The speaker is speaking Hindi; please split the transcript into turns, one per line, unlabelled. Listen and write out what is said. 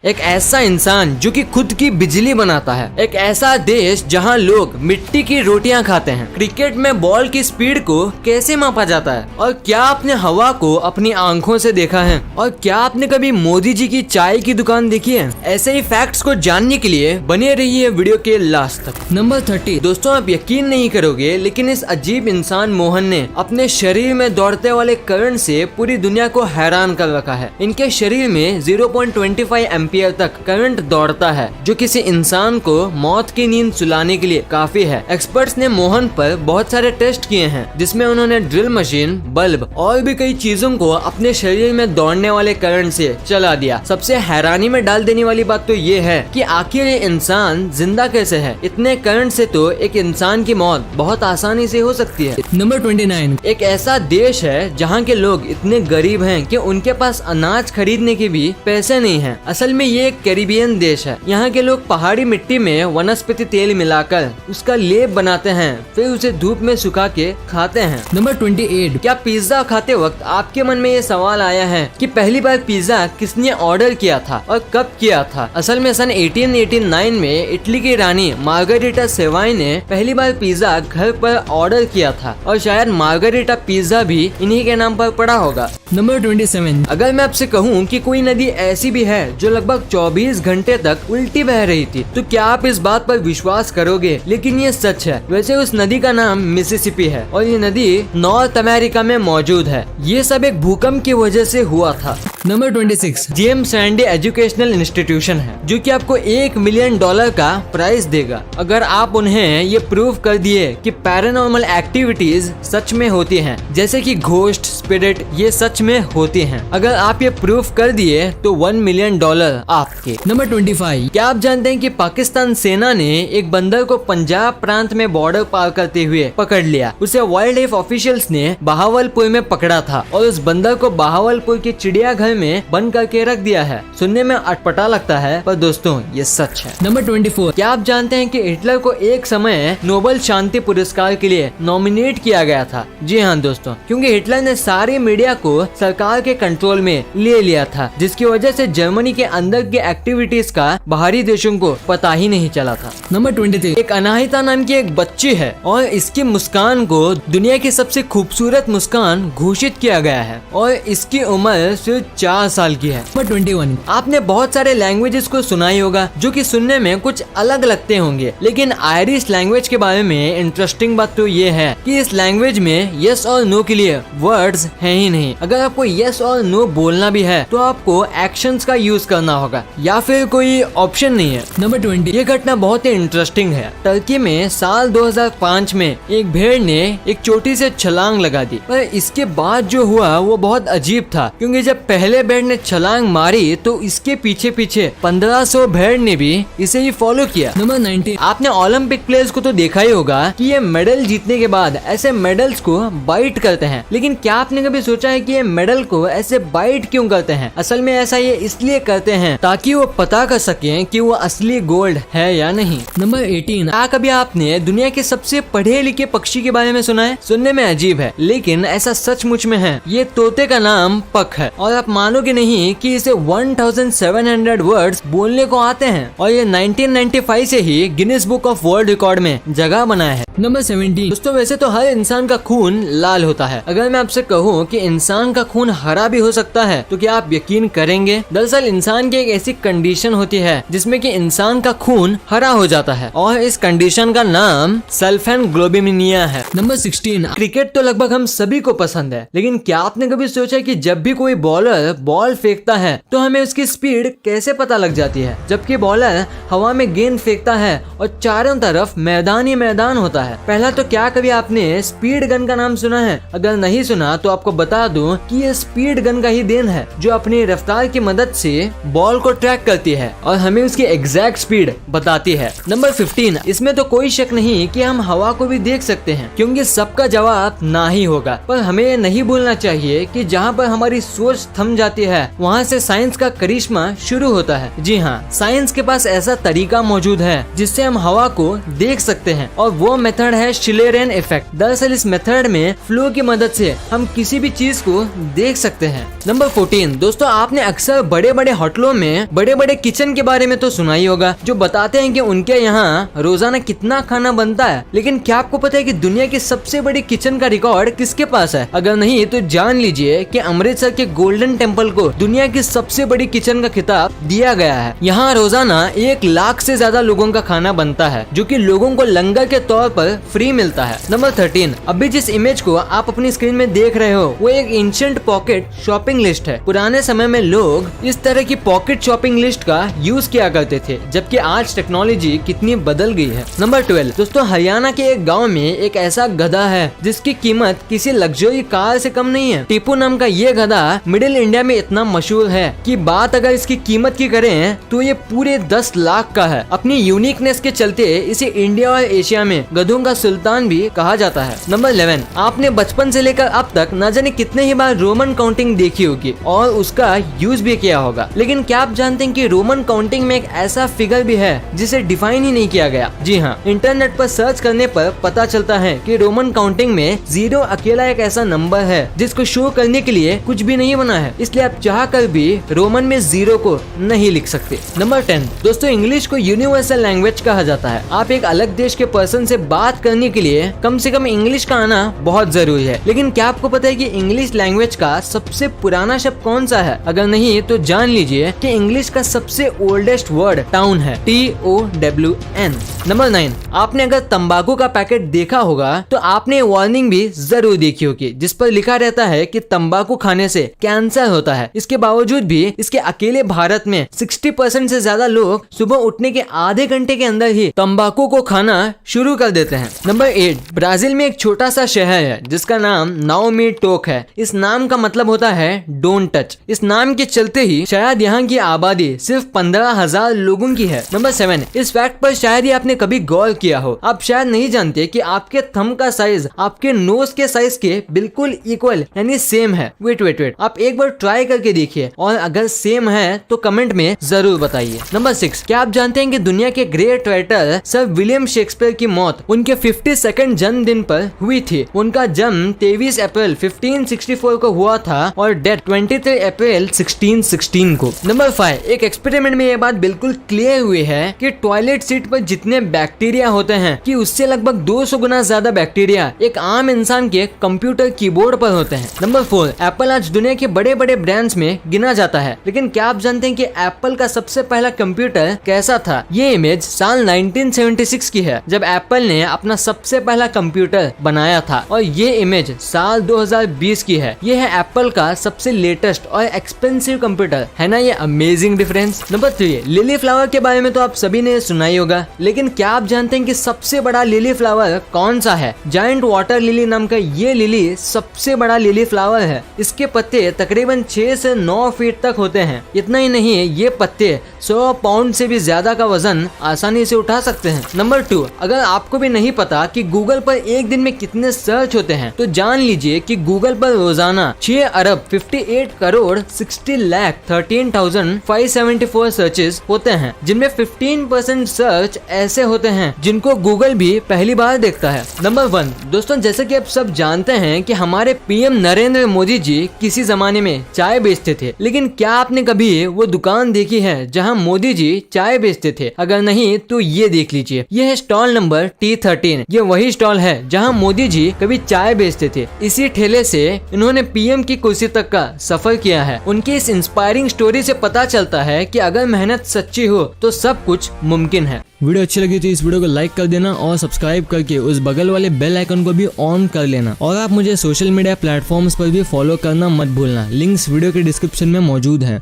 एक ऐसा इंसान जो कि खुद की बिजली बनाता है। एक ऐसा देश जहां लोग मिट्टी की रोटियां खाते हैं। क्रिकेट में बॉल की स्पीड को कैसे मापा जाता है? और क्या आपने हवा को अपनी आंखों से देखा है? और क्या आपने कभी मोदी जी की चाय की दुकान देखी है? ऐसे ही फैक्ट्स को जानने के लिए बने रहिए वीडियो के लास्ट तक। नंबर 30। दोस्तों, आप यकीन नहीं करोगे, लेकिन इस अजीब इंसान मोहन ने अपने शरीर में दौड़ते वाले करंट से पूरी दुनिया को हैरान कर रखा है। इनके शरीर में 0.25 एम्पियर तक करंट दौड़ता है, जो किसी इंसान को मौत की नींद सुलाने के लिए काफी है। एक्सपर्ट्स ने मोहन पर बहुत सारे टेस्ट किए हैं, जिसमें उन्होंने ड्रिल मशीन, बल्ब और भी कई चीजों को अपने शरीर में दौड़ने वाले करंट से चला दिया। सबसे हैरानी में डाल देने वाली बात तो ये है कि आखिर ये इंसान जिंदा कैसे है? इतने करंट से तो एक इंसान की मौत बहुत आसानी से हो सकती है।
नंबर 29।
एक ऐसा देश है जहाँ के लोग इतने गरीब हैं कि उनके पास अनाज खरीदने के भी पैसे नहीं हैं। असल में ये एक कैरिबियन देश है। यहाँ के लोग पहाड़ी मिट्टी में वनस्पति तेल मिलाकर उसका लेप बनाते हैं, फिर उसे धूप में सुखा के खाते हैं।
नंबर 28।
क्या पिज्जा खाते वक्त आपके मन में ये सवाल आया है कि पहली बार पिज्जा किसने ऑर्डर किया था और कब किया था? असल में सन 1889 में इटली की रानी मार्गरेटा सेवाई ने पहली बार पिज्जा घर पर ऑर्डर किया था, और शायद मार्गरेटा पिज्जा भी इन्हीं के नाम पर पड़ा होगा।
नंबर 27।
अगर मैं आपसे कहूँ कि कोई नदी ऐसी भी है जो लगभग 24 घंटे तक उल्टी बह रही थी, तो क्या आप इस बात पर विश्वास करोगे? लेकिन ये सच है। वैसे उस नदी का नाम मिसिसिपी है और ये नदी नॉर्थ अमेरिका में मौजूद है। ये सब एक भूकंप की वजह से हुआ था।
Number 26।
James Randy educational institution है, जो कि आपको $1 मिलियन का प्राइज देगा अगर आप उन्हें ये प्रूव कर दिए कि पैरानॉर्मल एक्टिविटीज सच में होती हैं, जैसे कि घोस्ट, स्पिरिट, ये सच में होती हैं। अगर आप ये प्रूफ कर दिए तो $1 मिलियन आपके।
नंबर 25।
क्या आप जानते हैं कि पाकिस्तान सेना ने एक बंदर को पंजाब प्रांत में बॉर्डर पार करते हुए पकड़ लिया? उसे वाइल्ड लाइफ ऑफिशियल्स ने बहावलपुर में पकड़ा था और उस बंदर को बहावलपुर के चिड़ियाघर में बंद करके रख दिया है। सुनने में अटपटा लगता है, पर दोस्तों ये सच है।
नंबर 24।
क्या आप जानते हैं कि हिटलर को एक समय नोबेल शांति पुरस्कार के लिए नॉमिनेट किया गया था? जी हाँ दोस्तों, क्योंकि हिटलर ने सारी मीडिया को सरकार के कंट्रोल में ले लिया था, जिसकी वजह से जर्मनी के अंदर की एक्टिविटीज का बाहरी देशों को पता ही नहीं चला था।
नंबर 23।
एक अनाहिता नाम की एक बच्ची है और इसकी मुस्कान को दुनिया की सबसे खूबसूरत मुस्कान घोषित किया गया है और इसकी उम्र सिर्फ 4 साल की है।
नंबर 21।
आपने बहुत सारे लैंग्वेजेस को सुना ही होगा जो कि सुनने में कुछ अलग लगते होंगे, लेकिन आयरिश लैंग्वेज के बारे में इंटरेस्टिंग बात तो ये है कि इस लैंग्वेज में यस और नो के लिए वर्ड्स हैं ही नहीं। अगर आपको यस और नो बोलना भी है तो आपको एक्शंस का यूज करना होगा या फिर कोई ऑप्शन नहीं है।
नंबर 20।
ये घटना बहुत ही इंटरेस्टिंग है। टर्की में साल 2005 में एक भेड़ ने एक चोटी से छलांग लगा दी, पर इसके बाद जो हुआ वो बहुत अजीब था, क्योंकि जब पहले भेड़ ने छलांग मारी तो इसके पीछे पीछे 1500 भेड़ ने भी इसे ही फॉलो किया।
नंबर 19।
आपने ओलंपिक प्लेयर्स को तो देखा ही होगा कि ये मेडल जीतने के बाद ऐसे मेडल्स को बाइट करते हैं, लेकिन क्या आपने कभी सोचा है कि ये मेडल को ऐसे बाइट क्यों करते हैं? असल में ऐसा ये इसलिए करते हैं ताकि वो पता कर सकें कि वो असली गोल्ड है या नहीं।
नंबर 18।
क्या कभी आपने दुनिया के सबसे पढ़े लिखे पक्षी के बारे में सुना है? सुनने में अजीब है, लेकिन ऐसा सचमुच में है। ये तोते का नाम पक है और आप मानोगे नहीं कि इसे 1700 वर्ड्स बोलने को आते हैं और ये 1995 से ही Guinness book of world record में जगह बनाया है।
नंबर 17।
दोस्तों, वैसे तो हर इंसान का खून लाल होता है। अगर मैं आपसे कहूँ कि इंसान का खून हरा भी हो सकता है तो क्या आप यकीन करेंगे? दरअसल इंसान की एक ऐसी कंडीशन होती है जिसमें कि इंसान का खून हरा हो जाता है और इस कंडीशन का नाम सल्फेनग्लोबिनिमिया है।
नंबर 16।
क्रिकेट तो लगभग हम सभी को पसंद है, लेकिन क्या आपने कभी सोचा कि जब भी कोई बॉलर बॉल फेंकता है तो हमें उसकी स्पीड कैसे पता लग जाती है? जबकि बॉलर हवा में गेंद फेंकता है और चारों तरफ मैदान ही मैदान होता है। पहला तो क्या कभी आपने स्पीड गन का नाम सुना है? अगर नहीं सुना तो आपको बता दूं कि ये स्पीड गन का ही देन है, जो अपनी रफ्तार की मदद से बॉल को ट्रैक करती है और हमें उसकी एग्जैक्ट स्पीड बताती है। नंबर 15। इसमें तो कोई शक नहीं कि हम हवा को भी देख सकते हैं, क्योंकि सबका जवाब ना ही होगा, पर हमें ये नहीं भूलना चाहिए कि जहाँ पर हमारी सोच थम जाती है वहाँ से साइंस का करिश्मा शुरू होता है। जी हाँ, साइंस के पास ऐसा तरीका मौजूद है जिससे हम हवा को देख सकते हैं और वो मेथड है शिलेरेन इफेक्ट। दरअसल इस मेथड में फ्लो की मदद से हम किसी भी चीज को देख सकते हैं। नंबर 14। दोस्तों, आपने अक्सर बड़े बड़े होटलों वीडियो में बड़े बड़े किचन के बारे में तो सुना ही होगा, जो बताते हैं कि उनके यहाँ रोजाना कितना खाना बनता है। लेकिन क्या आपको पता है कि दुनिया की सबसे बड़ी किचन का रिकॉर्ड किसके पास है? अगर नहीं तो जान लीजिए कि अमृतसर के गोल्डन टेम्पल को दुनिया की सबसे बड़ी किचन का खिताब दिया गया है। यहाँ रोजाना 1 लाख से ज्यादा लोगों का खाना बनता है, जो कि लोगों को लंगर के तौर पर फ्री मिलता है। नंबर 13, अभी जिस इमेज को आप अपनी स्क्रीन में देख रहे हो वो एक एंशिएंट पॉकेट शॉपिंग लिस्ट है। पुराने समय में लोग इस तरह की पॉकेट शॉपिंग लिस्ट का यूज किया करते थे, जबकि आज टेक्नोलॉजी कितनी बदल गई है। नंबर 12, दोस्तों हरियाणा के एक गाँव में एक ऐसा गधा है जिसकी कीमत किसी लग्जरी कार से कम नहीं है। टीपू नाम का ये गधा मिडिल इंडिया में इतना मशहूर है कि बात अगर इसकी कीमत की करें तो ये पूरे 10 लाख का है। अपनी यूनिकनेस के चलते इसे इंडिया और एशिया में गधों का सुल्तान भी कहा जाता है। नंबर 11, आपने बचपन से लेकर अब तक न जाने कितने ही बार रोमन काउंटिंग देखी होगी और उसका यूज भी किया होगा। लेकिन क्या आप जानते हैं कि रोमन काउंटिंग में एक ऐसा फिगर भी है जिसे डिफाइन ही नहीं किया गया? जी हाँ, इंटरनेट पर सर्च करने पर पता चलता है कि रोमन काउंटिंग में 0 अकेला एक ऐसा नंबर है जिसको शो करने के लिए कुछ भी नहीं बना है, इसलिए आप चाह कर भी रोमन में 0 को नहीं लिख सकते। नंबर 10, दोस्तों इंग्लिश को यूनिवर्सल लैंग्वेज कहा जाता है। आप एक अलग देश के पर्सन से बात करने के लिए कम से कम इंग्लिश का आना बहुत जरूरी है। लेकिन क्या आपको पता है कि इंग्लिश लैंग्वेज का सबसे पुराना शब्द कौन सा है? अगर नहीं तो जान लीजिए कि इंग्लिश का सबसे ओल्डेस्ट वर्ड टाउन है, TOWN। नंबर 9, आपने अगर तंबाकू का पैकेट देखा होगा तो आपने वार्निंग भी जरूर देखी होगी, जिस पर लिखा रहता है कि तंबाकू खाने से कैंसर होता है। इसके बावजूद भी इसके अकेले भारत में 60% से ज्यादा लोग सुबह उठने के आधे घंटे के अंदर ही तंबाकू को खाना शुरू कर देते हैं। नंबर 8, ब्राजील में एक छोटा सा शहर है जिसका नाम नाओमी टोक है। इस नाम का मतलब होता है डोंट टच। इस नाम के चलते ही शायद यहाँ की आबादी सिर्फ 15,000 लोगों की है। नंबर 7, इस फैक्ट पर शायद ही आपने कभी गौर किया हो। आप शायद नहीं जानते कि आपके थंब का साइज आपके नोज के साइज के बिल्कुल इक्वल यानी सेम है। वेट, आप एक बार ट्राई करके देखिए और अगर सेम है तो कमेंट में जरूर बताइए। नंबर 6, क्या आप जानते हैं कि दुनिया के great writer sir William Shakespeare की मौत उनके 52nd जन्मदिन पर हुई थी। उनका जन्म 23 अप्रैल 1564 को हुआ था और डेथ 23 अप्रैल 1616 को। नंबर 5, एक एक्सपेरिमेंट में ये बात बिल्कुल क्लियर हुई है कि टॉयलेट सीट पर जितने बैक्टीरिया होते हैं कि उससे लगभग 200 गुना ज्यादा बैक्टीरिया एक आम इंसान के कंप्यूटर कीबोर्ड पर होते हैं। नंबर 4, एप्पल आज दुनिया के बड़े बड़े ब्रांड्स में गिना जाता है। लेकिन क्या आप जानते हैं कि एप्पल का सबसे पहला कंप्यूटर कैसा था? ये इमेज साल 1976 की है, जब एप्पल ने अपना सबसे पहला कंप्यूटर बनाया था, और ये इमेज साल 2020 की है। ये है एप्पल का सबसे लेटेस्ट और एक्सपेंसिव कंप्यूटर। है ना ये amazing difference? Number 3, lily flower के बारे में तो आप सभी ने सुना ही होगा, लेकिन क्या आप जानते हैं कि सबसे बड़ा लिली फ्लावर कौन सा है? जायंट वाटर लिली नाम का ये लिली सबसे बड़ा लिली फ्लावर है। इसके पत्ते तकरीबन 6 से 9 फीट तक होते हैं। इतना ही नहीं, ये पत्ते 100 पाउंड से भी ज्यादा का वजन आसानी से उठा सकते हैं। नंबर 2, अगर आपको भी नहीं पता कि गूगल पर एक दिन में कितने सर्च होते हैं तो जान लीजिए कि गूगल पर रोजाना 6 अरब 58 करोड़ 60 लाख 13,574 सर्चेस होते हैं, जिनमें 15% सर्च ऐसे होते हैं जिनको गूगल भी पहली बार देखता है। नंबर 1, दोस्तों जैसे कि आप सब जानते हैं कि हमारे पीएम नरेंद्र मोदी जी किसी जमाने में चाय बेचते थे, लेकिन क्या आपने कभी वो दुकान देखी है जहां मोदी जी चाय बेचते थे? अगर नहीं तो ये देख लीजिए, ये है स्टॉल नंबर T13। ये वही स्टॉल है जहां मोदी जी कभी चाय बेचते थे। इसी ठेले से इन्होंने पीएम की कुर्सी तक का सफर किया है। उनकी इस इंस्पायरिंग स्टोरी से पता चलता है कि अगर मेहनत सच्ची हो तो सब कुछ मुमकिन है।
वीडियो अच्छी लगी तो इस वीडियो को लाइक कर देना और सब्सक्राइब करके उस बगल वाले बेल आइकन को भी ऑन कर लेना। और आप मुझे सोशल मीडिया प्लेटफॉर्म्स पर भी फॉलो करना मत भूलना। लिंक्स वीडियो के डिस्क्रिप्शन में मौजूद हैं।